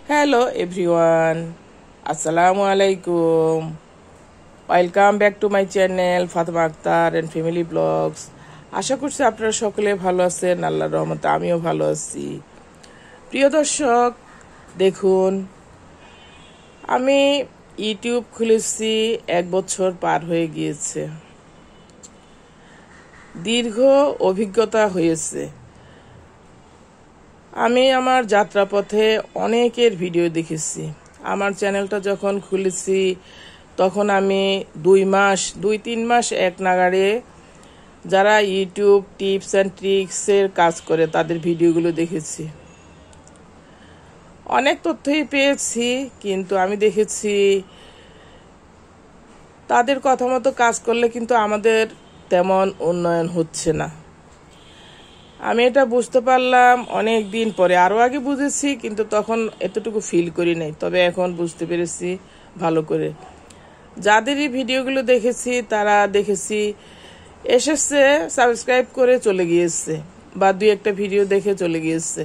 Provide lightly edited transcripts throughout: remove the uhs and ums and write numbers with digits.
Hello everyone, আসসালামু আলাইকুম। Welcome back to my channel Fatema Akter and family vlogs. আশা করছি আপনারা সকলে ভালো আছেন, আল্লাহর রহমতে আমিও ভালো আছি। প্রিয় দর্শক, দেখুন, আমি ইউটিউব খুলেছি 1 বছর পার হয়ে গিয়েছে। দীর্ঘ অভিজ্ঞতা হয়েছে। আমি আমার যাত্রাপথে অনেকের ভিডিও দেখেছি। আমার চ্যানেলটা যখন খুলেছি তখন আমি 2-3 মাস এক নাগাড়ে যারা ইউটিউব টিপস অ্যান্ড ট্রিক্সের কাজ করে তাদের ভিডিওগুলো দেখেছি। অনেক তথ্যই পেয়েছি, কিন্তু আমি দেখেছি তাদের কথা মতো কাজ করলে কিন্তু আমাদের তেমন উন্নয়ন হচ্ছে না। আমি এটা বুঝতে পারলাম অনেক দিন পরে। আরও আগে বুঝেছি, কিন্তু তখন এতটুকু ফিল করি নাই, তবে এখন বুঝতে পেরেছি ভালো করে। যাদেরই ভিডিওগুলো দেখেছি তারা দেখেছি এসেছে, সাবস্ক্রাইব করে চলে গিয়েছে, বা 2-1টা ভিডিও দেখে চলে গিয়েছে।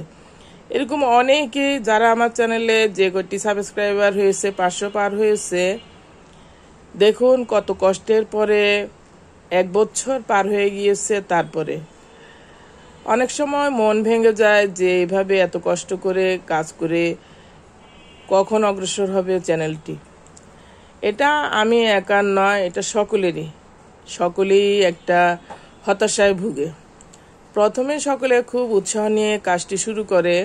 এরকম অনেকে যারা আমার চ্যানেলে যে কটি সাবস্ক্রাইবার হয়েছে 500 পার হয়েছে, দেখুন কত কষ্টের পরে 1 বছর পার হয়ে গিয়েছে। তারপরে অনেক সময় মন ভেঙে যায় যে এইভাবে এত কষ্ট করে কাজ করে কখন অগ্রসর হবে চ্যানেলটি। এটা আমি একার নয়, এটা সকলেই একটা হতাশায় ভুগে। প্রথমে সকলে খুব উৎসাহ নিয়ে কাজটি শুরু করে,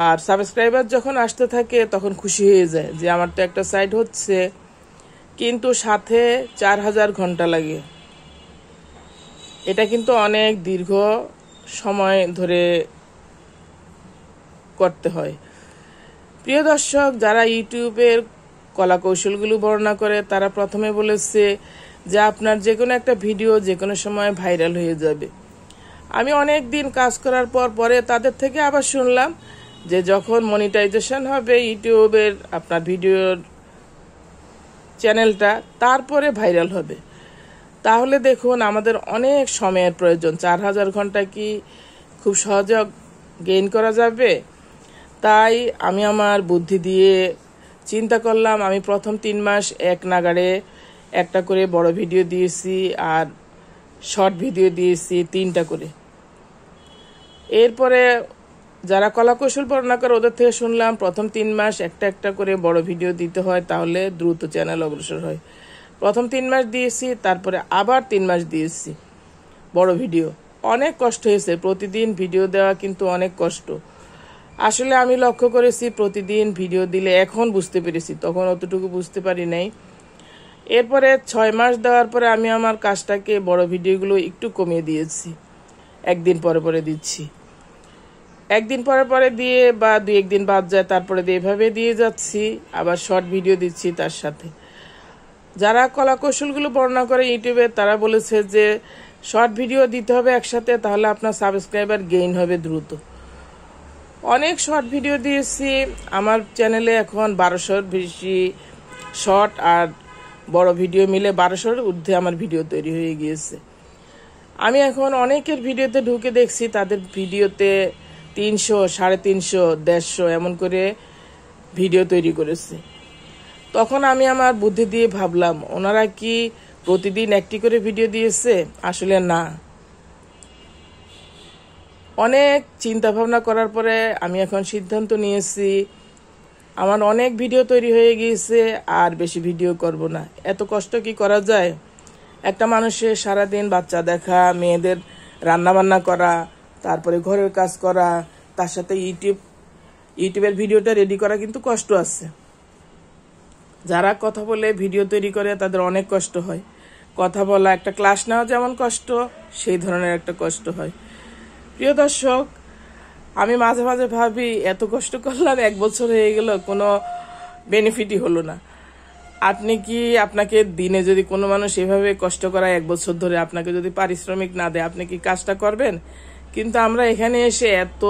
আর সাবস্ক্রাইবার যখন আসতে থাকে তখন খুশি হয়ে যায় যে আমার তো একটা সাইট হচ্ছে, কিন্তু সাথে 4000 ঘন্টা লাগে। এটা কিন্তু অনেক দীর্ঘ সময় ধরে করতে হয়। প্রিয় দর্শক, যারা ইউটিউবের কলা কৌশলগুলো বর্ণনা করে তারা প্রথমে বলেছে যে আপনার যে কোনো একটা ভিডিও যে কোনো সময় ভাইরাল হয়ে যাবে। আমি অনেক দিন কাজ করার পরে তাদের থেকে আবার শুনলাম যে যখন মনিটাইজেশন হবে ইউটিউবের আপনার ভিডিওর চ্যানেলটা, তারপরে ভাইরাল হবে। তাহলে দেখুন আমাদের অনেক সময়ের প্রয়োজন। 4000 ঘন্টা কি খুব সহজে গেইন করা যাবে? তাই আমি আমার বুদ্ধি দিয়ে চিন্তা করলাম, আমি প্রথম 3 মাস এক নাগাড়ে একটা করে বড় ভিডিও দিয়েছি আর শর্ট ভিডিও দিয়েছি 3টা করে। এরপরে যারা কলাকৌশল বর্ণনা করে ওদের থেকে শুনলাম প্রথম 3 মাস একটা করে বড় ভিডিও দিতে হয়, তাহলে দ্রুত চ্যানেল অগ্রসর হয়। প্রথম 3 মাস দিয়েছি, তারপরে আবার 3 মাস দিয়েছি বড় ভিডিও। অনেক কষ্ট হয়েছে, প্রতিদিন ভিডিও দেওয়া কিন্তু অনেক কষ্ট। আসলে আমি লক্ষ্য করেছি প্রতিদিন ভিডিও দিলে, এখন বুঝতে পেরেছি, তখন অতটুকু বুঝতে পারি নাই। এরপরে 6 মাস দেওয়ার পরে আমি আমার কাজটাকে বড় ভিডিওগুলো একটু কমিয়ে দিয়েছি, একদিন পরে দিচ্ছি। একদিন পরে দিয়ে বা 2-1 দিন বাদ যায়, তারপরে দিয়ে এভাবে দিয়ে যাচ্ছি। আবার শর্ট ভিডিও দিচ্ছি তার সাথে। যারা কলা কৌশলগুলো বর্ণনা করে ইউটিউবে তারা বলেছে যে শর্ট ভিডিও দিতে হবে একসাথে, তাহলে আপনার সাবস্ক্রাইবার গেইন হবে দ্রুত। অনেক শর্ট ভিডিও দিয়েছি, আমার চ্যানেলে এখন 1200-র বেশি শর্ট আর বড় ভিডিও মিলে 1200-র ঊর্ধ্বে আমার ভিডিও তৈরি হয়ে গিয়েছে। আমি এখন অনেকের ভিডিওতে ঢুকে দেখছি তাদের ভিডিওতে 300, 350, 150 এমন করে ভিডিও তৈরি করেছে। তখন আমি আমার বুদ্ধি দিয়ে ভাবলাম, ওনারা কি প্রতিদিন একটি করে ভিডিও দিয়েছে? আসলে না। অনেক চিন্তা ভাবনা করার পরে আমি এখন সিদ্ধান্ত নিয়েছি, আমার অনেক ভিডিও তৈরি হয়ে গিয়েছে, আর বেশি ভিডিও করব না। এত কষ্ট কি করা যায়? একটা মানুষের সারাদিন বাচ্চা দেখা, মেয়েদের রান্নাবান্না করা, তারপরে ঘরের কাজ করা, তার সাথে ইউটিউবের ভিডিওটা রেডি করা কিন্তু কষ্ট আছে। যারা কথা বলে ভিডিও তৈরি করে তাদের অনেক কষ্ট হয়। কথা বলা, একটা ক্লাস নেওয়া যেমন কষ্ট, সেই ধরনের একটা কষ্ট হয়। প্রিয় দর্শক, আমি মাঝে মাঝে ভাবি এত কষ্ট করলাম, 1 বছর হয়ে গেল, কোনো বেনিফিটই হলো না। আপনাকে দিনে যদি কোনো মানুষ এভাবে কষ্ট করায় 1 বছর ধরে, আপনাকে যদি পারিশ্রমিক না দেয়, আপনি কি কাজটা করবেন? কিন্তু আমরা এখানে এসে এত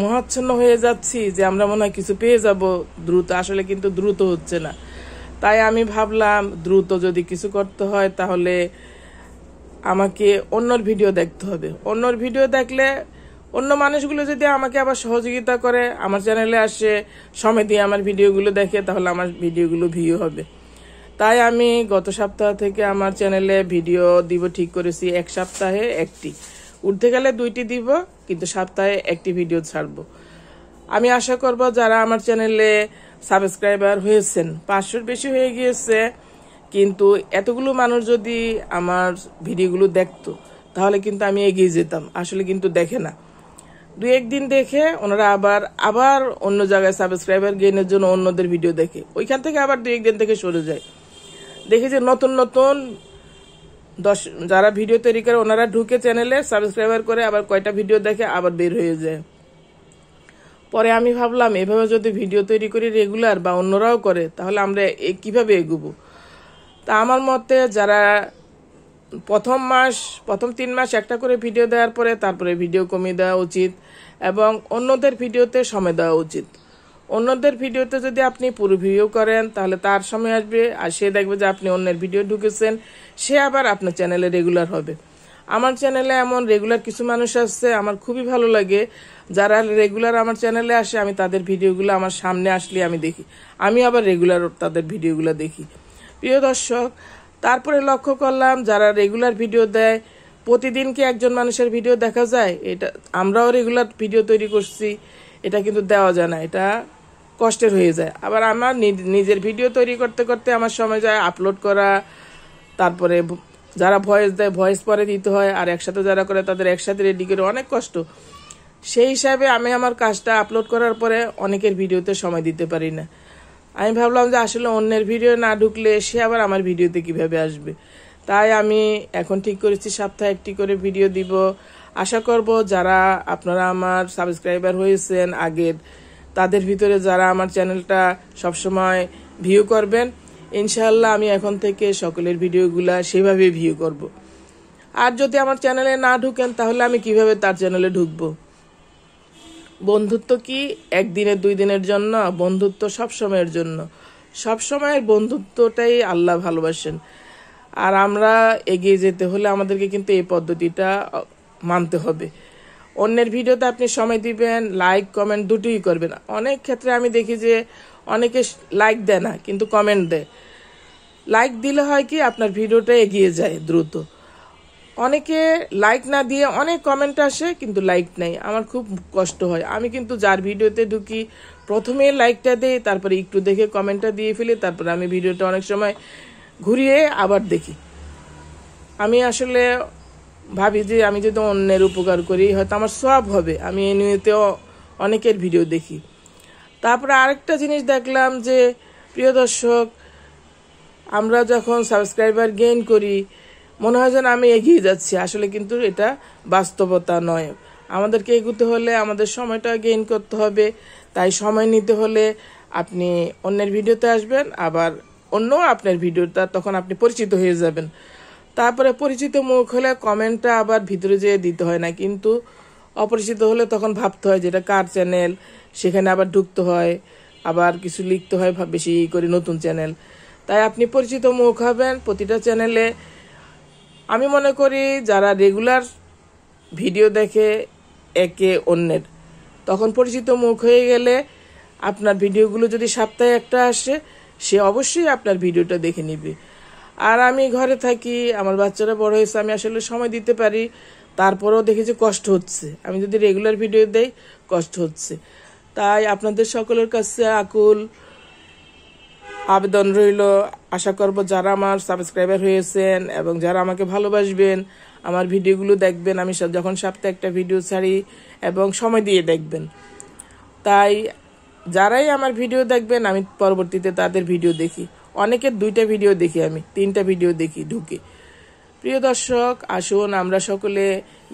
মোহাচ্ছন্ন হয়ে যাচ্ছি যে আমরা মনে হয় কিছু পেয়ে যাব দ্রুত, আসলে কিন্তু দ্রুত হচ্ছে না। তাই আমি ভাবলাম দ্রুত যদি কিছু করতে হয় তাহলে আমাকে অন্যর ভিডিও দেখতে হবে। অন্যর ভিডিও দেখলে অন্য মানুষগুলো যদি আমাকে আবার সহযোগিতা করে, আমার চ্যানেলে আসে, সময় দিয়ে আমার ভিডিওগুলো দেখে, তাহলে আমার ভিডিওগুলো ভিউ হবে। তাই আমি গত সপ্তাহ থেকে আমার চ্যানেলে ভিডিও দিব ঠিক করেছি। এক সপ্তাহে একটি, উঠতে গেলে 2টি দিব, কিন্তু সপ্তাহে একটি ভিডিও ছাড়বো। আমি আশা করব যারা আমার চ্যানেলে সাবস্ক্রাইবার হয়েছেন, 500-র বেশি হয়ে গিয়েছে, কিন্তু এতগুলো মানুষ যদি আমার ভিডিওগুলো দেখতো তাহলে কিন্তু আমি এগিয়ে যেতাম। আসলে কিন্তু দেখে না, 2-1 দিন দেখে ওনারা আবার অন্য জায়গায় সাবস্ক্রাইবার গেইনের জন্য অন্যদের ভিডিও দেখে, ওইখান থেকে আবার 2-1 দিন থেকে সরে যায়। দেখি যে নতুন নতুন যারা ভিডিও তৈরি করে ওনারা ঢুকে চ্যানেলে সাবস্ক্রাইবার করে, আবার কয়টা ভিডিও দেখে আবার বের হয়ে যায়। পরে আমি ভাবলাম এভাবে যদি ভিডিও তৈরি করি রেগুলার, বা অন্যরাও করে, তাহলে আমরা কিভাবে এগোবো। তা আমার মতে যারা প্রথম 3 মাস একটা করে ভিডিও দেওয়ার পরে তারপরে ভিডিও কমিয়ে দেওয়া উচিত, এবং অন্যদের ভিডিওতে সময় দেওয়া উচিত। অন্যদের ভিডিওতে যদি আপনি পুরো ভিডিও করেন তাহলে তার সময় আসবে, আর সে দেখবে যে আপনি অন্যের ভিডিও ঢুকেছেন, সে আবার আপনার চ্যানেলে রেগুলার হবে। আমার চ্যানেলে এমন রেগুলার কিছু মানুষ আসছে, আমার খুবই ভালো লাগে। যারা রেগুলার আমার চ্যানেলে আসে, আমি তাদের ভিডিওগুলো আমার সামনে আসলে আমি দেখি, আমি আবার রেগুলার তাদের ভিডিওগুলো দেখি। প্রিয় দর্শক, তারপরে লক্ষ্য করলাম যারা রেগুলার ভিডিও দেয়, প্রতিদিন কি একজন মানুষের ভিডিও দেখা যায়? এটা আমরাও রেগুলার ভিডিও তৈরি করছি, এটা কিন্তু দেওয়া যায় না, এটা কষ্টের হয়ে যায়। আবার আমার নিজের ভিডিও তৈরি করতে করতে আমার সময় যায় আপলোড করা, তারপরে যারা ভয়েস দেয় ভয়েস পরে দিতে হয়, আর একসাথে যারা করে তাদের একসাথে রেডি করে, অনেক কষ্ট। সেই হিসাবে আমি আমার কাজটা আপলোড করার পরে অনেকের ভিডিওতে সময় দিতে পারি না। আমি ভাবলাম যে আসলে অন্যের ভিডিও না ঢুকলে সে আবার আমার ভিডিওতে কিভাবে আসবে। তাই আমি এখন ঠিক করেছি সপ্তাহে একটি করে ভিডিও দিব। আশা করব যারা আপনারা আমার সাবস্ক্রাইবার হয়েছেন আগের, তাদের ভিতরে যারা আমার চ্যানেলটা সবসময় ভিউ করবেন, ইনশাআল্লাহ আমি এখন থেকে সকলের ভিডিওগুলা সেভাবে ভিউ করব। আর যদি আমার চ্যানেলে না ঢুকেন তাহলে আমি কিভাবে তার চ্যানেলে ঢুকবো? বন্ধুত্ব কি 1 দিনের 2 দিনের জন্য? বন্ধুত্ব সব সময়ের জন্য। সব সময়ের বন্ধুত্বটাই আল্লাহ ভালোবাসেন। আর আমরা এগিয়ে যেতে হলে আমাদেরকে কিন্তু এই পদ্ধতিটা মানতে হবে। অন্যের ভিডিওতে আপনি সময় দিবেন, লাইক কমেন্ট দুটোই করবেন। অনেক ক্ষেত্রে আমি দেখি যে অনেকে লাইক দেয় না, কিন্তু কমেন্ট দেয়। লাইক দিলে হয় কি, আপনার ভিডিওটা এগিয়ে যায় দ্রুত। অনেকে লাইক না দিয়ে অনেক কমেন্ট আসে, কিন্তু লাইক নাই। আমার খুব কষ্ট হয়। আমি কিন্তু যার ভিডিওতে ঢুকি প্রথমে লাইকটা দেই, তারপরে একটু দেখে কমেন্টটা দিয়ে ফেলি, তারপরে আমি ভিডিওটা অনেক সময় ঘুরিয়ে আবার দেখি। আমি আসলে ভাবি যে আমি যদি অন্যের উপকার করি হয়তো আমার সওয়াব হবে। আমি এই নিয়েতেও অনেকের ভিডিও দেখি। তারপরে আরেকটা জিনিস দেখলাম যে, প্রিয় দর্শক, আমরা যখন সাবস্ক্রাইবার গেইন করি মনে হয় যেন আমি এগিয়ে যাচ্ছি, আসলে কিন্তু এটা বাস্তবতা নয়। আমাদেরকে এগোতে হলে আমাদের সময়টা গেইন করতে হবে। তাই সময় নিতে হলে আপনি অন্যের ভিডিওতে আসবেন, আবার অন্য আপনার ভিডিওটা, তখন আপনি পরিচিত হয়ে যাবেন। তারপরে পরিচিত মুখ হলে কমেন্টটা আবার ভিতরে যেয়ে দিতে হয় না, কিন্তু অপরিচিত হলে তখন ভাবতে হয় যেটা কার চ্যানেল, সেখানে আবার ঢুকতে হয়, আবার কিছু লিখতে হয় বেশি করে নতুন চ্যানেল। তাই আপনি পরিচিত মুখ হবেন প্রতিটা চ্যানেলে। আমি মনে করি যারা রেগুলার ভিডিও দেখে একে অন্যের, তখন পরিচিত মুখ হয়ে গেলে আপনার ভিডিওগুলো যদি সপ্তাহে একটা আসে, সে অবশ্যই আপনার ভিডিওটা দেখে নিবে। আর আমি ঘরে থাকি, আমার বাচ্চারা বড় হয়েছে, আমি আসলে সময় দিতে পারি, তারপরেও দেখি যে কষ্ট হচ্ছে। আমি যদি রেগুলার ভিডিও দেই কষ্ট হচ্ছে। তাই আপনাদের সকলের কাছে আকুল আবেদন রইল, আশা করব যারা আমার সাবস্ক্রাইবার হয়েছেন এবং যারা আমাকে ভালোবাসবেন, আমার ভিডিওগুলো দেখবেন। আমি যখন সপ্তাহে একটা ভিডিও ছাড়ি এবং সময় দিয়ে দেখবেন। তাই যারাই আমার ভিডিও দেখবেন আমি পরবর্তীতে তাদের ভিডিও দেখি। অনেকের 2টা ভিডিও দেখি, আমি 3টা ভিডিও দেখি ঢুকে। প্রিয় দর্শক, আসুন আমরা সকলে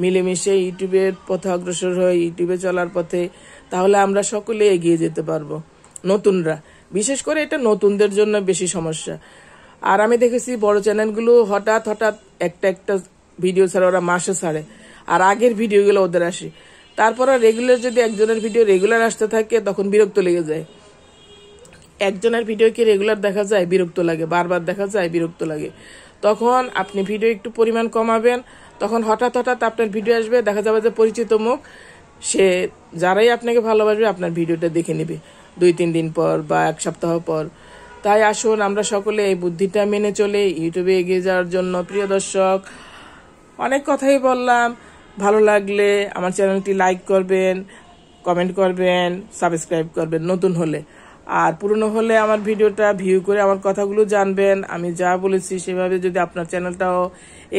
মিলেমিশে ইউটিউবের পথে অগ্রসর হই, ইউটিউবে চলার পথে। তাহলে আমরা সকলে এগিয়ে যেতে পারবো। নতুনরা, বিশেষ করে এটা নতুনদের জন্য বেশি সমস্যা। আর আমি দেখেছি বড় চ্যানেলগুলো হঠাৎ একটা ভিডিও ছাড়ে, ওরা মাসে ছাড়ে, আর আগের ভিডিওগুলো ওদের আসে। তারপর রেগুলার যদি একজনের ভিডিও রেগুলার আসতে থাকে তখন বিরক্ত লেগে যায়। একজনের ভিডিও কি রেগুলার দেখা যায়? বিরক্ত লাগে। বারবার দেখা যায়, বিরক্ত লাগে। তখন আপনি ভিডিও একটু পরিমাণ কমাবেন, তখন হঠাৎ আপনার ভিডিও আসবে, দেখা যাবে যে পরিচিত মুখ, সে যারাই আপনাকে ভালোবাসবে আপনার ভিডিওটা দেখে নেবে 2-3 দিন পর বা 1 সপ্তাহ পর। তাই আসুন আমরা সকলে এই বুদ্ধিটা মেনে চলে ইউটিউবে এগিয়ে যাওয়ার জন্য। প্রিয় দর্শক, অনেক কথাই বললাম, ভালো লাগলে আমার চ্যানেলটি লাইক করবেন, কমেন্ট করবেন, সাবস্ক্রাইব করবেন নতুন হলে, আর পুরনো হলে আমার ভিডিওটা ভিউ করে আমার কথাগুলো জানবেন। আমি যা বলেছি সেভাবে যদি আপনার চ্যানেলটাও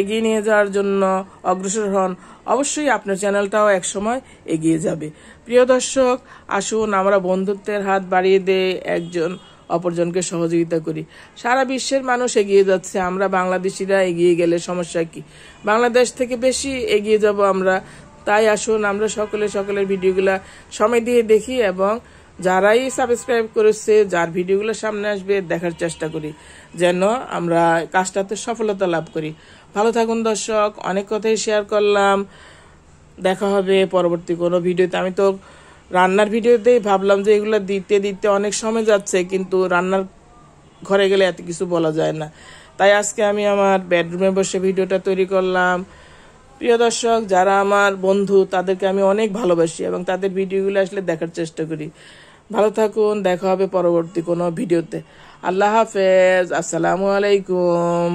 এগিয়ে নিয়ে যাওয়ার জন্য অগ্রসর হন, অবশ্যই আপনার চ্যানেলটাও একসময় এগিয়ে যাবে। প্রিয় দর্শক, আসুন আমরা বন্ধুত্বের হাত বাড়িয়ে দিয়ে একজন অপরজনকে সহযোগিতা করি। সারা বিশ্বের মানুষ এগিয়ে যাচ্ছে, আমরা বাংলাদেশিরা এগিয়ে গেলে সমস্যা কি? বাংলাদেশ থেকে বেশি এগিয়ে যাব আমরা। তাই আসুন আমরা সকলের ভিডিওগুলা সময় দিয়ে দেখি এবং যারাই সাবস্ক্রাইব করেছে, যার ভিডিওগুলো সামনে আসবে দেখার চেষ্টা করি, যেন আমরা কাজটাতে সফলতা লাভ করি। ভালো থাকুন দর্শক, অনেক কথাই শেয়ার করলাম। দেখা হবে পরবর্তী কোনো ভিডিওতে। আমি তো রান্নার ভিডিওতেই ভাবলাম যে এগুলো দিতে দিতে অনেক সময় যাচ্ছে, কিন্তু রান্নার ঘরে গেলে এত কিছু বলা যায় না। তাই আজকে আমি আমার বেডরুমে বসে ভিডিওটা তৈরি করলাম। প্রিয় দর্শক, যারা আমার বন্ধু তাদেরকে আমি অনেক ভালোবাসি এবং তাদের ভিডিওগুলো আসলে দেখার চেষ্টা করি। ভালো থাকুন, দেখা হবে পরবর্তী কোনো ভিডিওতে। আল্লাহ হাফেজ, আসসালামু আলাইকুম।